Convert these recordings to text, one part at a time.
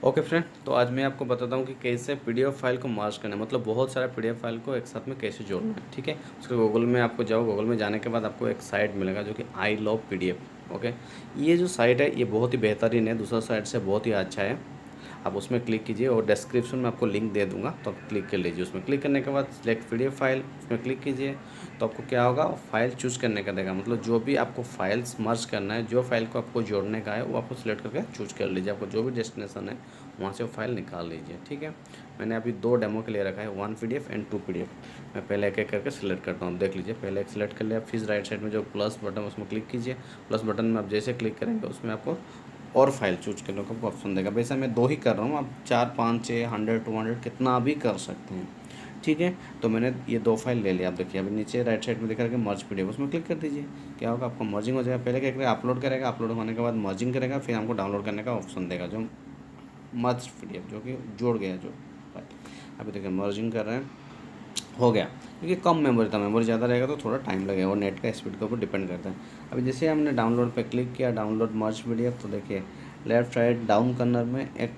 Okay friend, तो आज मैं आपको बताता हूँ कि कैसे पीडीएफ फाइल को मार्ज करना है, मतलब बहुत सारा पीडीएफ फाइल को एक साथ में कैसे जोड़ना है। ठीक है, उसके गूगल में आपको जाओ, गूगल में जाने के बाद आपको एक साइट मिलेगा जो कि आई लव पीडीएफ। ओके, ये जो साइट है ये बहुत ही बेहतरीन है, दूसरा साइट से बहुत ही अच्छा है। आप उसमें क्लिक कीजिए और डिस्क्रिप्शन में आपको लिंक दे दूंगा, तो आप क्लिक कर लीजिए। उसमें क्लिक करने के बाद सिलेक्ट पीडीएफ फाइल, उसमें क्लिक कीजिए तो आपको क्या होगा, फाइल चूज करने का देगा। मतलब जो भी आपको फाइल्स मर्ज करना है, जो फाइल को आपको जोड़ने का है वो आपको सिलेक्ट करके चूज कर लीजिए। आपको जो भी डेस्टिनेशन है वहाँ से वो फाइल निकाल लीजिए। ठीक है, मैंने अभी 2 डेमो के लिए रखा है, 1 पीडीएफ एंड 2 पीडीएफ। मैं पहले एक एक करके सिलेक्ट करता हूँ, देख लीजिए। पहले एक सिलेक्ट कर लिया, फिर राइट साइड में जो प्लस बटन उसमें क्लिक कीजिए। प्लस बटन में आप जैसे क्लिक करेंगे उसमें आपको और फाइल चूज करने का ऑप्शन देगा। वैसे मैं 2 ही कर रहा हूँ, आप 4 5 6 100 200 कितना भी कर सकते हैं। ठीक है, तो मैंने ये 2 फाइल ले लिया। आप देखिए अभी नीचे राइट साइड में दिखा रहा है मर्ज पीडीएफ, उसमें क्लिक कर दीजिए। क्या होगा, आपको मर्जिंग हो जाएगा। पहले क्या करेगा, अपलोड करेगा, अपलोड होने के बाद मर्जिंग करेगा, फिर हमको डाउनलोड करने का ऑप्शन देगा, जो मर्ज पीडीएफ जो कि जोड़ गया जो फाइल। अभी देखिए मर्जिंग कर रहे हैं, हो गया। क्योंकि कम मेमोरी था, मेमोरी ज़्यादा रहेगा तो थोड़ा टाइम लगेगा, और नेट का स्पीड के ऊपर डिपेंड करता है। अभी जैसे हमने डाउनलोड पे क्लिक किया, डाउनलोड मर्ज पीडीएफ, तो देखिए लेफ्ट राइट डाउन कॉर्नर में एक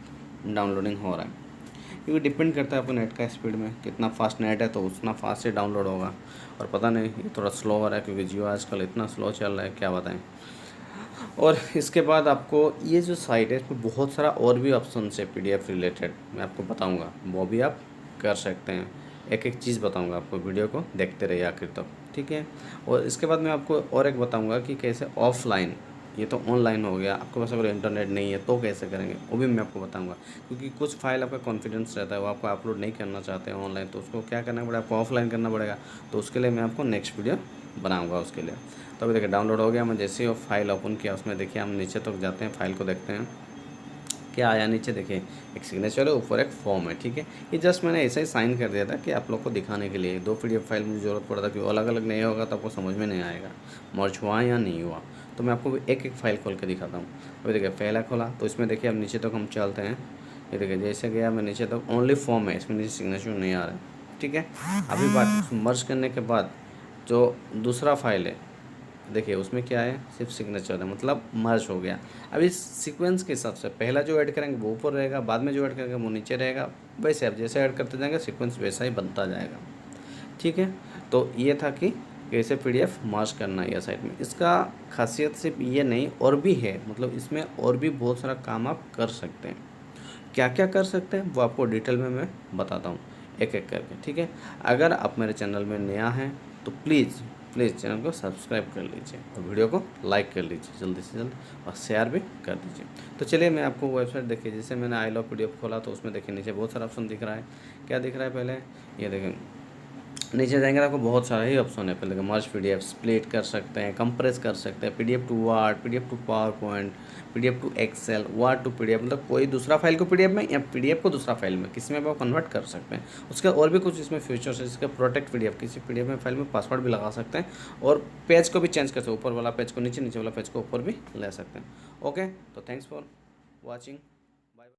डाउनलोडिंग हो रहा है। क्योंकि डिपेंड करता है आपको नेट का स्पीड में, कितना फास्ट नेट है तो उतना फास्ट से डाउनलोड होगा। और पता नहीं ये थोड़ा स्लो हो रहा है, क्योंकि जियो आजकल इतना स्लो चल रहा है, क्या बताएं। और इसके बाद आपको ये जो साइट है इसमें बहुत सारा और भी ऑप्शन है पीडीएफ रिलेटेड, मैं आपको बताऊंगा, वो भी आप कर सकते हैं। एक एक चीज़ बताऊंगा आपको, वीडियो को देखते रहिए आखिर तक। ठीक है, और इसके बाद मैं आपको और एक बताऊंगा कि कैसे ऑफलाइन, ये तो ऑनलाइन हो गया, आपके पास अगर इंटरनेट नहीं है तो कैसे करेंगे वो भी मैं आपको बताऊंगा। क्योंकि कुछ फाइल आपका कॉन्फिडेंस रहता है, वो आपको अपलोड नहीं करना चाहते हैं ऑनलाइन, तो उसको क्या करना पड़ेगा, आपको ऑफलाइन करना पड़ेगा। तो उसके लिए मैं आपको नेक्स्ट वीडियो बनाऊंगा उसके लिए। तो अभी देखिए डाउनलोड हो गया। मैं जैसे ही वो फाइल ओपन किया, उसमें देखिए हम नीचे तक जाते हैं, फाइल को देखते हैं क्या आया। नीचे देखिए एक सिग्नेचर है, ऊपर एक फॉर्म है। ठीक है, ये जस्ट मैंने ऐसा ही साइन कर दिया था कि आप लोग को दिखाने के लिए। 2 पीडीएफ फाइल मुझे ज़रूरत पड़ा था, क्योंकि अलग अलग नहीं होगा तो आपको समझ में नहीं आएगा मर्ज हुआ या नहीं हुआ। तो मैं आपको एक एक फाइल खोल के दिखाता हूँ। अभी देखिए पहला खोला, तो इसमें देखिए अब नीचे तक हम चलते हैं। ये देखिए जैसे गया मैं नीचे तक, ओनली फॉर्म है, इसमें नीचे सिग्नेचर नहीं आ रहा है। ठीक है, अभी बात मर्ज करने के बाद जो दूसरा फाइल है, देखिए उसमें क्या है, सिर्फ सिग्नेचर है, मतलब मर्ज हो गया। अब इस सीक्वेंस के हिसाब से पहला जो ऐड करेंगे वो ऊपर रहेगा, बाद में जो ऐड करेंगे वो नीचे रहेगा। वैसे आप जैसे ऐड करते जाएंगे सीक्वेंस वैसा ही बनता जाएगा। ठीक है, तो ये था कि कैसे पीडीएफ मर्ज करना है। यह साइट में इसका खासियत सिर्फ ये नहीं और भी है, मतलब इसमें और भी बहुत सारा काम आप कर सकते हैं। क्या क्या कर सकते हैं वो आपको डिटेल में मैं बताता हूँ एक एक करके। ठीक है, अगर आप मेरे चैनल में नया हैं तो प्लीज़ प्लीज़ चैनल को सब्सक्राइब कर लीजिए और वीडियो को लाइक कर लीजिए जल्दी से जल्द, और शेयर भी कर दीजिए। तो चलिए मैं आपको वेबसाइट देखिए, जैसे मैंने आई लव पीडीएफ खोला तो उसमें देखिए नीचे बहुत सारा ऑप्शन दिख रहा है। क्या दिख रहा है, पहले ये देखें, नीचे जाएंगे तो आपको बहुत सारे ही ऑप्शन है। पहले मर्ज पीडीएफ, स्प्लिट कर सकते हैं, कंप्रेस कर सकते हैं, PDF to Word, PDF to PowerPoint, PDF to Excel, Word to PDF, मतलब कोई दूसरा फाइल को पीडीएफ में या पीडीएफ को दूसरा फाइल में, किसी में भी आप कन्वर्ट कर सकते हैं। उसके और भी कुछ इसमें फीचर्स है, जिसका प्रोटेक्ट पीडीएफ, किसी पीडीएफ में फाइल में पासवर्ड भी लगा सकते हैं, और पेज को भी चेंज कर सकते हैं, ऊपर वाला पेज को नीचे, नीचे वाला पेज को ऊपर भी ले सकते हैं। ओके, तो थैंक्स फॉर वॉचिंग।